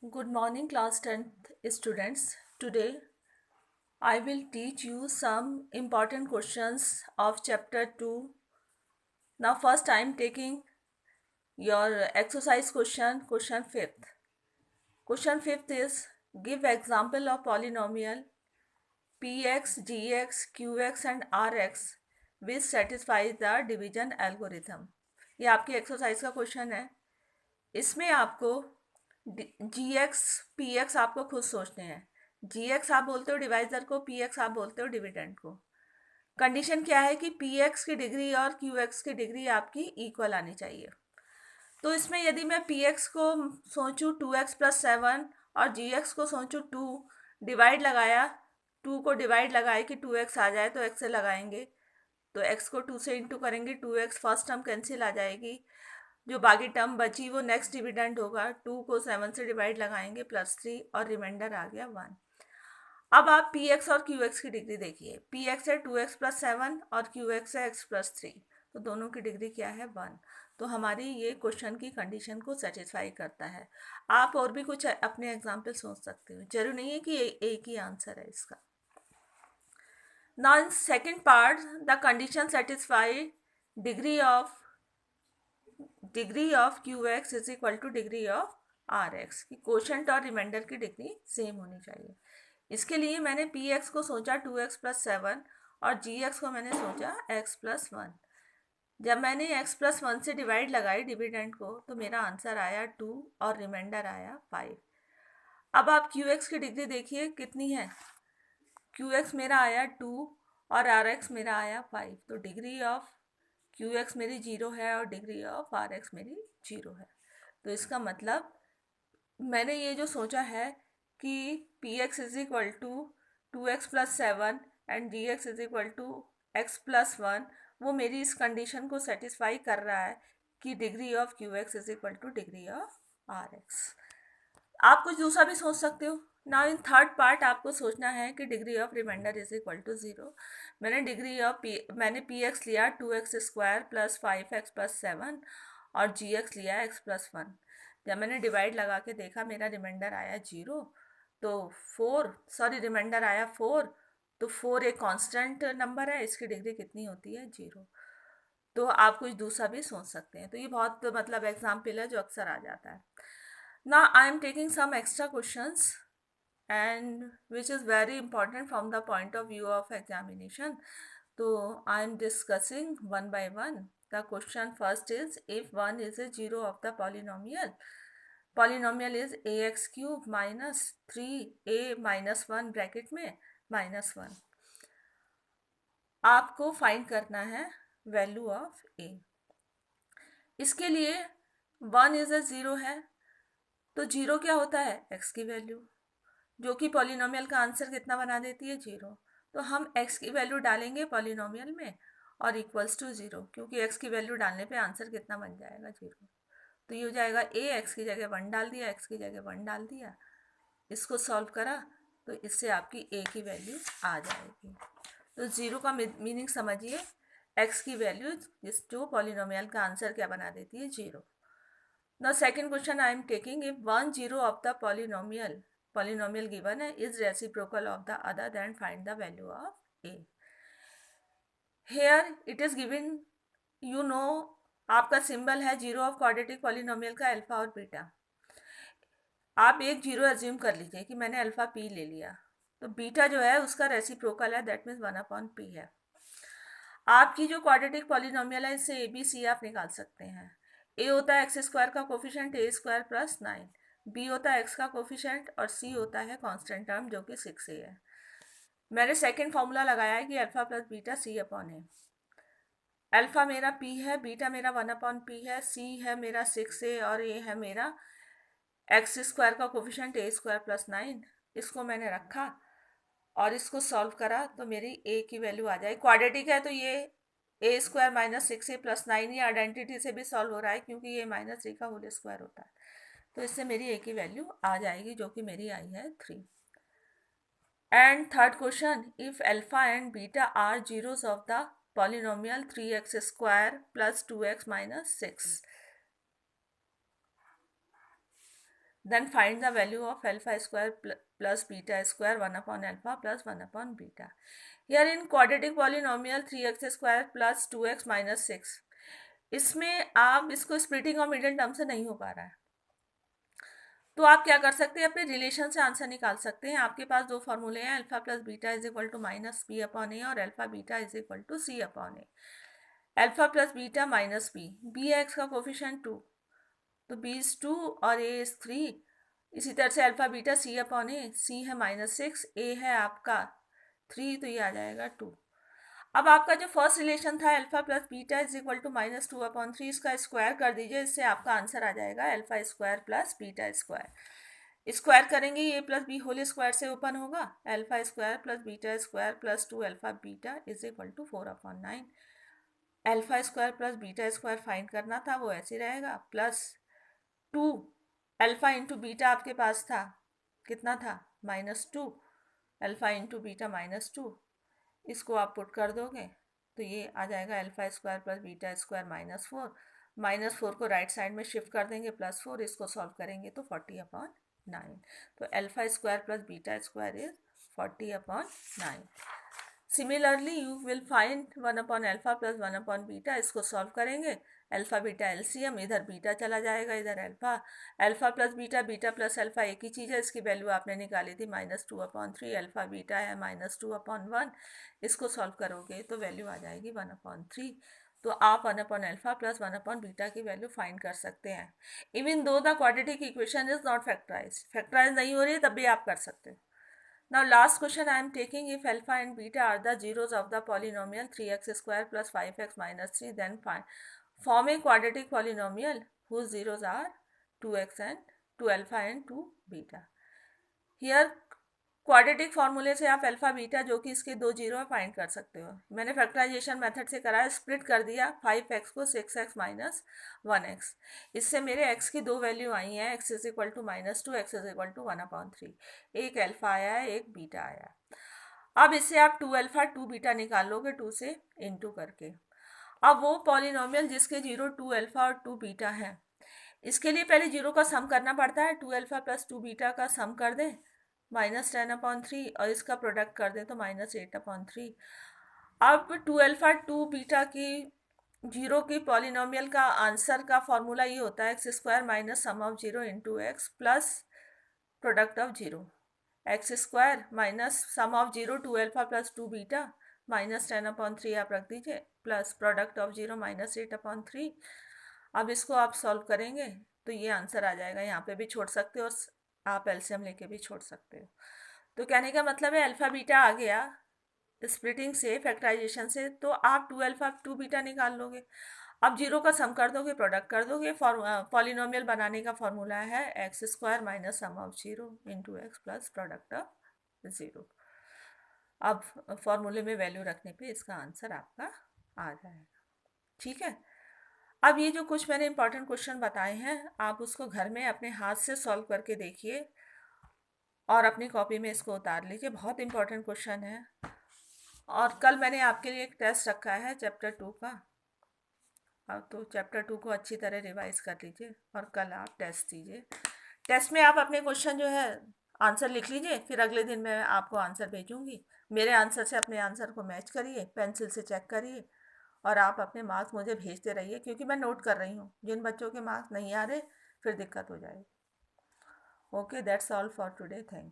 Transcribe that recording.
Good morning, class 10th students. Today I will teach you some important questions of chapter 2. Now first I am taking your exercise question 5th. Question 5th is give example of polynomial px, gx, qx and rx which satisfies the division algorithm. ये आपकी exercise का question है. इसमें आपको जी x P x आपको खुद सोचने हैं. जी एक्स आप बोलते हो डिवाइजर को, पी एक्स आप बोलते हो डिविडेंड को. कंडीशन क्या है कि पी एक्स की डिग्री और क्यू एक्स की डिग्री आपकी इक्वल आनी चाहिए. तो इसमें यदि मैं पी एक्स को सोचूं 2x+7 और जी एक्स को सोचूं 2, डिवाइड लगाया, 2 को डिवाइड लगाए कि 2x आ जाए तो x से लगाएंगे, तो x को 2 से इंटू करेंगे, 2x फर्स्ट टर्म कैंसिल आ जाएगी, जो बाकी टर्म बची वो नेक्स्ट डिविडेंड होगा. 2 को 7 से डिवाइड लगाएंगे +3 और रिमाइंडर आ गया 1. अब आप पी एक्स और क्यू एक्स की डिग्री देखिए. पी एक्स है 2x+7 और क्यू एक्स है x+3, तो दोनों की डिग्री क्या है 1. तो हमारी ये क्वेश्चन की कंडीशन को सेटिस्फाई करता है. आप और भी कुछ अपने एग्जाम्पल सोच सकते हो, जरूर नहीं है कि एक ही आंसर है इसका. Now in second part, the condition satisfy degree of qx is equal to degree of rx की कोशेंट और रिमाइंडर की डिग्री सेम होनी चाहिए. इसके लिए मैंने px को सोचा 2x+7 और gx को मैंने सोचा x+1. जब मैंने x+1 से डिवाइड लगाई डिविडेंड को तो मेरा आंसर आया 2 और रिमाइंडर आया 5. अब आप qx की डिग्री देखिए कितनी है. qx मेरा आया 2 और rx मेरा आया 5. तो डिग्री ऑफ qx मेरी 0 है और डिग्री ऑफ rx मेरी 0 है. तो इसका मतलब मैंने ये जो सोचा है कि px is equal to 2x+7 and gx is equal to x+1, वो मेरी इस कंडीशन को सेटिस्फाई कर रहा है कि degree of qx is equal two degree of rx. आप कुछ दूसरा भी सोच सकते हो. नाउ इन थर्ड पार्ट आपको सोचना है कि degree of remainder is equal to 0. मैंने पी एक्स लिया 2x² + 5x+7 और जी एक्स लिया x+1. जब मैंने डिवाइड लगा के देखा मेरा रिमाइंडर आया 0, तो रिमाइंडर आया 4. तो 4 एक कांस्टेंट नंबर है, इसकी डिग्री कितनी होती है 0. तो आप कुछ दूसरा भी सोच सकते हैं. तो ये बहुत मतलब एग्जाम्पल है जो अक्सर आ जाता है. Now I am taking some extra questions and which is very important from the point of view of examination. So I am discussing one by one. The question first is, if 1 is a 0 of the polynomial is ax cube minus 3a minus 1 bracket में -1. आपको find करना है value of a. इसके लिए 1 is a 0 है, तो 0 क्या होता है x की वैल्यू, जो कि पॉलिनोमियल का आंसर कितना बना देती है 0. तो हम x की वैल्यू डालेंगे पॉलिनोमियल में और इक्वल्स टू 0, क्योंकि x की वैल्यू डालने पे आंसर कितना बन जाएगा 0. तो ये हो जाएगा a, x की जगह 1 डाल दिया, x की जगह 1 डाल दिया, इसको सॉल्व करा तो इससे आपकी a की वैल्यू आ जाएगी. तो 0 का मीनिंग समझिए, x की वैल्यू जो पॉलिनोमियल का आंसर क्या बना देती है 0. Now second question I am taking, if 1 0 of the polynomial given is reciprocal of the other, then find the value of a. Here it is given, you know, आपका symbol है 0 of quadratic polynomial का alpha और beta. आप एक 0 assume कर लीजिए कि मैंने अल्फा p ले लिया, तो बीटा जो है उसका रेसिप्रोकल है, दैट मीन्स 1/p है. आपकी जो क्वाड्रेटिक पॉलिनोमियल है इससे a b c आप निकाल सकते हैं. a होता है x² का कोफिशिएंट a² + 9, b होता है x का कोफिशिएंट और c होता है कांस्टेंट टर्म जो कि 6a है. मैंने सेकंड फॉर्मूला लगाया है कि अल्फा + बीटा c/a. अल्फा मेरा p है, बीटा मेरा 1/p है, c है मेरा 6a और a है मेरा x² का कोफिशिएंट a² + 9. इसको मैंने रखा और इसको सॉल्व करा तो मेरी a की वैल्यू आ जाए. क्वाड्रेटिक है तो ये a² - 6a + 9 ये आइडेंटिटी से भी सॉल्व हो रहा है, क्योंकि ये -3 का होल स्क्वायर होता है. तो इससे मेरी a की वैल्यू आ जाएगी जो कि मेरी आई है 3. And third question, if alpha and beta are zeros of the polynomial 3x² + 2x - 6. Then find the value of alpha square plus beta square 1 upon alpha plus 1 upon beta. Here in quadratic polynomial 3x square plus 2x minus 6, इसमें आप इसको splitting और middle term से नहीं हो पा रहा है, तो आप क्या कर सकते हैं, अपने रिलेशन से आंसर निकाल सकते हैं. आपके पास दो फॉर्मूले हैं, alpha plus beta is equal to minus B upon A और alpha beta is equal to C upon A. Alpha plus beta minus B, B है एक्स का कोफिशिएंट 2, तो बी इज 2 और ए इज 3. इसी तरह से अल्फा बीटा सी upon ए, सी है -6, ए है आपका 3, तो ये आ जाएगा 2. अब आपका जो फर्स्ट रिलेशन था alpha plus beta is equal to -2 upon 3, इसका स्क्वायर कर दीजिए, इससे आपका आंसर आ जाएगा alpha square plus beta square. Square करेंगे A plus B whole square से ओपन होगा, alpha square plus beta square plus 2 alpha beta is equal to 4 upon 9. Alpha square plus beta square find करना था, वो ऐसे रहेगा, प्लस 2 अल्फा इंटू बीटा आपके पास था, कितना था, -2, अल्फा इंटू बीटा -2, इसको आप पुट कर दोगे तो ये आ जाएगा alpha square plus beta square -4. -4 को राइट साइड में शिफ्ट कर देंगे, +4, इसको सॉल्व करेंगे तो 40 अपॉन 9. तो alpha square plus beta square is 40 upon 9. Similarly you will find 1 upon alpha plus 1 upon beta, इसको सॉल्व करेंगे, अल्फा बीटा एलसीएम, इधर बीटा चला जाएगा, इधर alpha, alpha plus beta, beta plus alpha एक ही चीज़ है, इसकी वैल्यू आपने निकाली थी -2 अपॉन 3, अल्फा बीटा है -2 अपॉन 1, इसको सॉल्व करोगे तो वैल्यू आ जाएगी 1 अपॉन 3. तो आप 1 upon alpha plus 1 upon beta की वैल्यू फाइंड कर सकते हैं. Even though the quadratic equation is not factorise नहीं हो रही है, तब भी आप कर सकते हो. Now last question I am taking, if alpha and beta are the zeros of the polynomial 3x square plus 5x minus 3, then form a quadratic polynomial whose zeros are 2x and 2 alpha and 2 beta. Here quadratic फार्मूले से आप alpha beta जो कि इसके दो zero है find कर सकते हो. मैंने फैक्टराइजेशन मेथड से करा है, स्प्लिट कर दिया 5x को 6x माइनस 1x, इससे मेरे x की दो वैल्यू आई हैं, x is equal to -2, x is equal to 1 upon 3. एक अल्फा आया है, एक बीटा आया है. अब इससे आप 2 अल्फा 2 बीटा निकाल लोगे 2 से इनटू करके. अब वो पॉलिनोमियल जिसके जीरो 2 अल्फा और 2 बीटा हैं, इसके लिए पहले जीरो का सम करना पड़ता है. 2 अल्फा प्लस 2 बीटा का सम कर दें -10 अपॉन 3 और इसका प्रोडक्ट कर दें तो -8 अपॉन 3. अब 2 अल्फा 2 बीटा की जीरो की पॉलिनोमियल का आंसर का फॉर्मूला ये होता है, x square minus sum of zero into x plus product of zero. X square minus sum of zero 2 alpha plus 2 beta -10 upon 3 आप रख दीजिए, plus product of zero -8 upon 3. अब इसको आप सॉल्व करेंगे तो ये आंसर आ जाएगा. यहाँ पे भी छोड़ सकते हो और आप एलसीएम लेके भी छोड़ सकते हो. तो कहने का मतलब है अल्फा बीटा आ गया स्प्लिटिंग से, फैक्टराइजेशन से, तो आप 2 अल्फा 2 बीटा निकाल लोगे. अब जीरो का सम कर दोगे, प्रोडक्ट कर दोगे. पॉलिनोमियल बनाने का फॉर्मूला है x square minus sum of zero into x plus product of zero. अब फॉर्मूले में वैल्यू रखने पे इसका आंसर आपका आ जाएगा. ठीक है. अब ये जो कुछ मैंने इंपॉर्टेंट क्वेश्चन बताए हैं, आप उसको घर में अपने हाथ से सॉल्व करके देखिए और अपनी कॉपी में इसको उतार लीजिए. बहुत इंपॉर्टेंट क्वेश्चन है. और कल मैंने आपके लिए एक टेस्ट रखा है चैप्टर 2 का, अब तो चैप्टर 2 को अच्छी तरह रिवाइज कर लीजिए और कल आप टेस्ट दीजिए. टेस्ट में आप अपने क्वेश्चन जो है आंसर लिख लीजिए, फिर अगले दिन मैं आपको आंसर भेजूंगी. मेरे आंसर से अपने आंसर को मैच करिए, पेंसिल से चेक करिए और आप अपने मार्क्स मुझे भेजते रहिए, क्योंकि मैं नोट कर रही हूँ. जिन बच्चों के मार्क्स नहीं आ रहे फिर दिक्कत हो जाएगी. Okay, that's all for today. Thank you.